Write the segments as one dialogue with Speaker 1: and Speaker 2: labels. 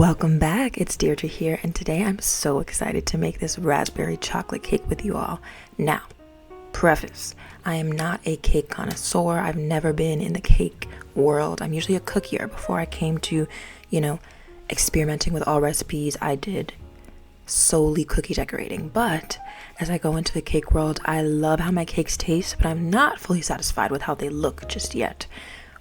Speaker 1: Welcome back, it's Deirdre here, and today I'm so excited to make this raspberry chocolate cake with you all. Now, preface, I am not a cake connoisseur. I've never been in the cake world. I'm usually a cookier. Before I came to, experimenting with all recipes, I did solely cookie decorating. But as I go into the cake world, I love how my cakes taste, but I'm not fully satisfied with how they look just yet.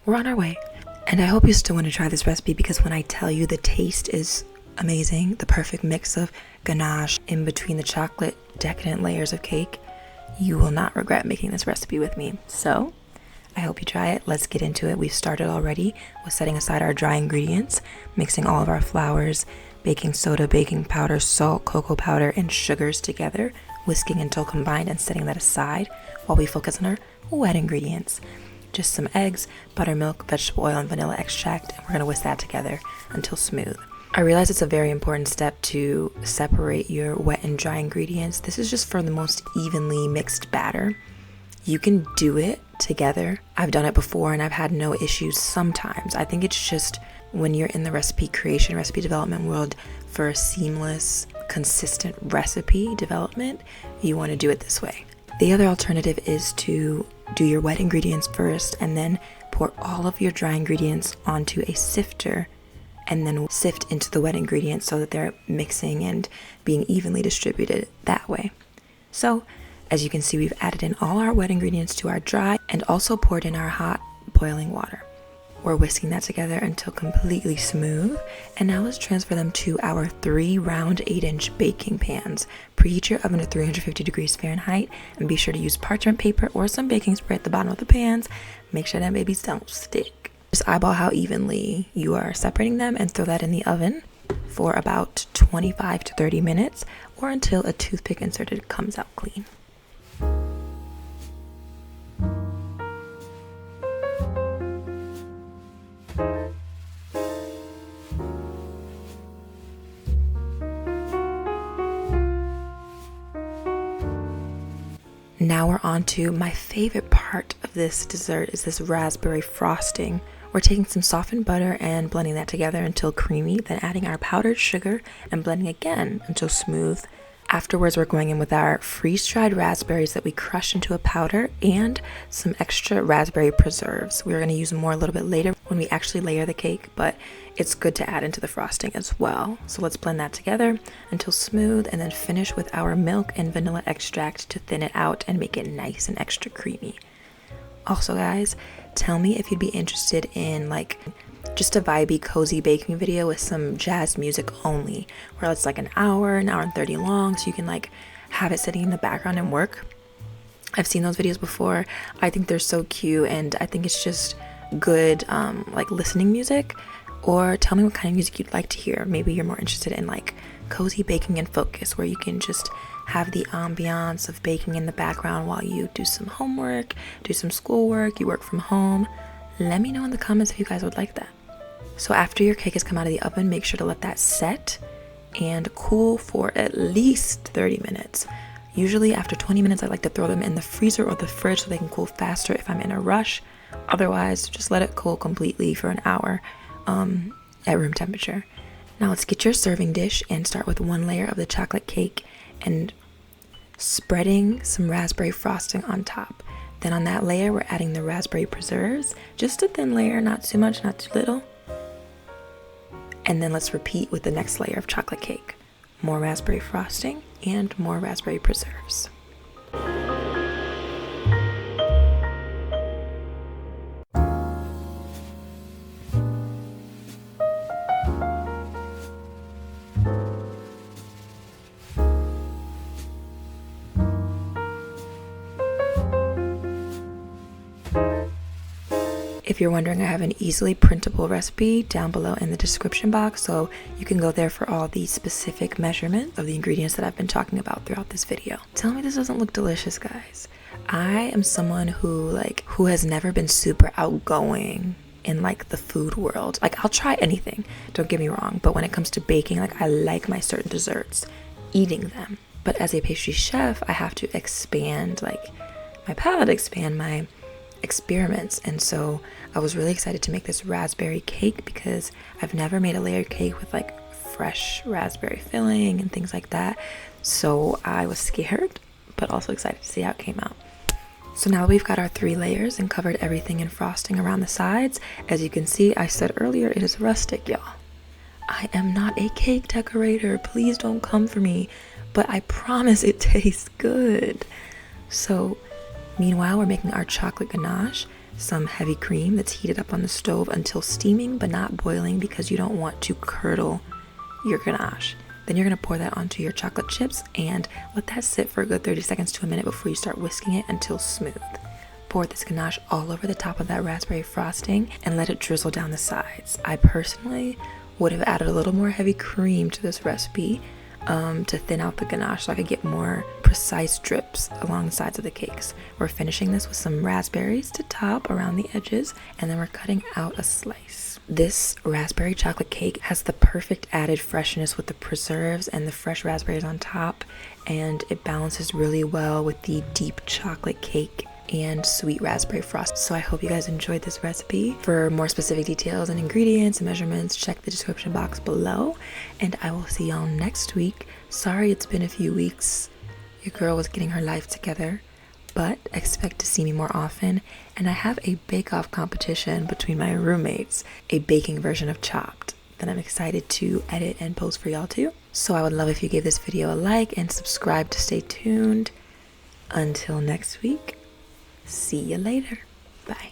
Speaker 1: We're on our way. And I hope you still want to try this recipe, because when I tell you the taste is amazing, the perfect mix of ganache in between the chocolate decadent layers of cake, you will not regret making this recipe with me. So I hope you try it. Let's get into it. We've started already with setting aside our dry ingredients, mixing all of our flours, baking soda, baking powder, salt, cocoa powder, and sugars together, whisking until combined and setting that aside while we focus on our wet ingredients. Just some eggs, buttermilk, vegetable oil, and vanilla extract, and we're gonna whisk that together until smooth. I realize it's a very important step to separate your wet and dry ingredients. This is just for the most evenly mixed batter. You can do it together. I've done it before and I've had no issues sometimes. I think it's just when you're in the recipe creation, recipe development world, for a seamless, consistent recipe development, you wanna do it this way. The other alternative is to do your wet ingredients first and then pour all of your dry ingredients onto a sifter and then sift into the wet ingredients so that they're mixing and being evenly distributed that way. So as you can see, we've added in all our wet ingredients to our dry and also poured in our hot boiling water. We're whisking that together until completely smooth, and now let's transfer them to our 3 round 8-inch baking pans. Preheat your oven to 350 degrees Fahrenheit and be sure to use parchment paper or some baking spray at the bottom of the pans. Make sure that babies don't stick. Just eyeball how evenly you are separating them and throw that in the oven for about 25 to 30 minutes or until a toothpick inserted comes out clean. Now we're on to my favorite part of this dessert, is this raspberry frosting. We're taking some softened butter and blending that together until creamy, then adding our powdered sugar and blending again until smooth. Afterwards, we're going in with our freeze-dried raspberries that we crushed into a powder and some extra raspberry preserves. We're going to use more a little bit later when we actually layer the cake, but it's good to add into the frosting as well. So let's blend that together until smooth and then finish with our milk and vanilla extract to thin it out and make it nice and extra creamy. Also guys, tell me if you'd be interested in just a vibey, cozy baking video with some jazz music only, where it's like an hour and 30 long, so you can have it sitting in the background and work. I've seen those videos before. I think they're so cute, and I think it's just good listening music. Or tell me what kind of music you'd like to hear. Maybe you're more interested in cozy baking and focus, where you can just have the ambiance of baking in the background while you do some homework, do some schoolwork, you work from home. Let me know in the comments if you guys would like that. So after your cake has come out of the oven, make sure to let that set and cool for at least 30 minutes. Usually after 20 minutes, I like to throw them in the freezer or the fridge so they can cool faster if I'm in a rush. Otherwise, just let it cool completely for an hour at room temperature. Now let's get your serving dish and start with 1 layer of the chocolate cake and spreading some raspberry frosting on top. Then on that layer, we're adding the raspberry preserves, just a thin layer, not too much, not too little. And then let's repeat with the next layer of chocolate cake. More raspberry frosting and more raspberry preserves. If you're wondering, I have an easily printable recipe down below in the description box, so you can go there for all the specific measurements of the ingredients that I've been talking about throughout this video. Tell me this doesn't look delicious, guys. I am someone who has never been super outgoing in the food world. I'll try anything, don't get me wrong, but when it comes to baking, I like my certain desserts, eating them. But as a pastry chef, I have to expand my palate, expand my experiments. And so I was really excited to make this raspberry cake because I've never made a layered cake with fresh raspberry filling and things like that. So I was scared, but also excited to see how it came out. So now that we've got our 3 layers and covered everything in frosting around the sides, as you can see, I said earlier, it is rustic, y'all. I am not a cake decorator. Please don't come for me, but I promise it tastes good. So meanwhile, we're making our chocolate ganache, some heavy cream that's heated up on the stove until steaming but not boiling because you don't want to curdle your ganache. Then you're going to pour that onto your chocolate chips and let that sit for a good 30 seconds to a minute before you start whisking it until smooth. Pour this ganache all over the top of that raspberry frosting and let it drizzle down the sides. I personally would have added a little more heavy cream to this recipe to thin out the ganache so I could get more precise drips along the sides of the cakes. We're finishing this with some raspberries to top around the edges, and then we're cutting out a slice. This raspberry chocolate cake has the perfect added freshness with the preserves and the fresh raspberries on top, and it balances really well with the deep chocolate cake and sweet raspberry frost. So I hope you guys enjoyed this recipe. For more specific details and ingredients and measurements, check the description box below, and I will see y'all next week. Sorry it's been a few weeks. Your girl was getting her life together, but expect to see me more often. And I have a bake-off competition between my roommates, a baking version of Chopped, that I'm excited to edit and post for y'all too. So I would love if you gave this video a like and subscribe to stay tuned. Until next week, see you later. Bye.